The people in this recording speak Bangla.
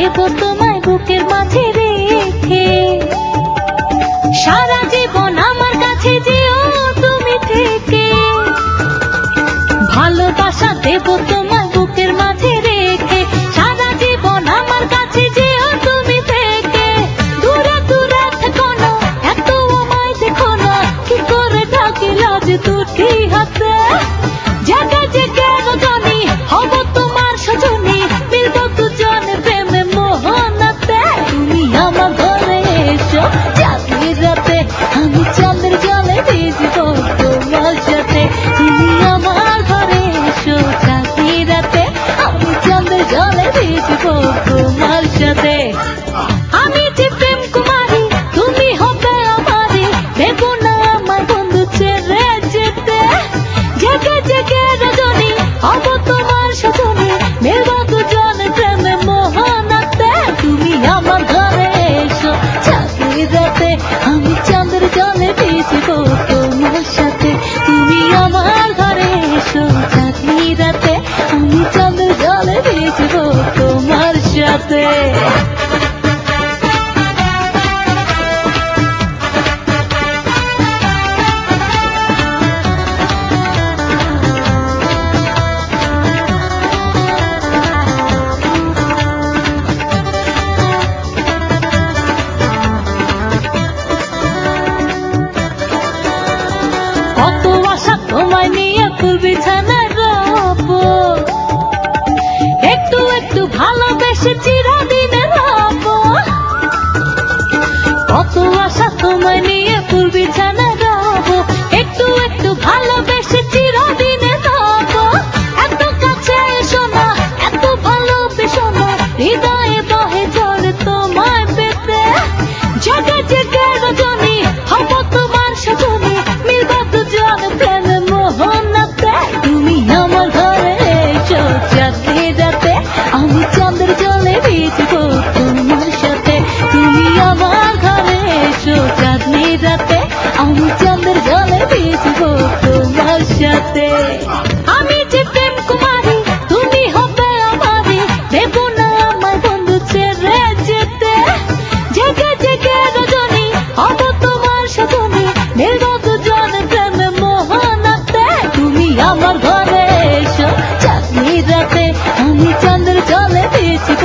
দেব তোমায় বুকের মাঝে রেখে, সারা জীবন আমার কাছে যেও তুমি থেকে। ভালোবাসা দেব তোমায় বুকের মাঝে রেখে, সারা জীবন আমার কাছে যেও তুমি থেকে। দূরে দূরে থেকো না, এত আমায় দেখো না, কি করে ঢাকি লাজ দুটি হাতে। জেগে জেগে রজনী হব তোমার সজনী, মিলব দুজনে প্রেমে মোহনাতে। তুমি আমার ঘরে এসো চাঁদের রাতে, আমি চাঁদের জলে ভিজব তোমার সাথে। তুমি আমার ঘরে এসো চাঁদের রাতে, আমি চাঁদের জলে ভিজব তোমার সাথে। আমি যে প্রেম কুমারী, তুমি হবে আমারই, দেব না আমার বন্ধু ছেড়ে যেতে। জেগে জেগে রজনী হব তোমার সজনী, মিলব দুজনে প্রেমে মোহনাতে। তুমি আমার ঘরে এসো চাঁদের রাতে, আমি চাঁদের জলে ভিজব তোমার সাথে। তুমি আমার ঘরে এসো চাঁদের রাতে, আমি চাঁদের জলে ভিজব তোমার সাথে। কত আশা তোমায় নিয়ে ফুল বিছানায় রব, একটু একটু ভালোবেসে চিরদিনে রব। কত আশা তোমায় নিয়ে ফুল বিছানায় রব, একটু একটু ভালোবেসে চিরদিনে রব। এত কাছে এসো না, এত ভালোবেসো না, হৃদয়ে বহে ঝড় তোমায় পেতে। জেগে জেগে রজনী হব তোমার সজনী, মিলব দুজন প্রেমে মোহনাতে। তুমি আমার ঘরে এসো চাঁদের রাতে, আমি চাঁদের জলে ভিজব তোমার সাথে। তুমি আমার ঘরে এসো চাঁদের রাতে, আমি চাঁদের জলে ভিজব তোমার সাথে। আমি যে প্রেম কুমারী, তুমি হবে আমারই, দেব না আমার বন্ধু ছেড়ে যেতে। জেগে জেগে রজনী হব তোমার সজনী, মিলব দুজন প্রেমে মোহনাতে। তুমি আমার ঘরে এসো চাঁদের রাতে, আমি চাঁদের জলে ভিজব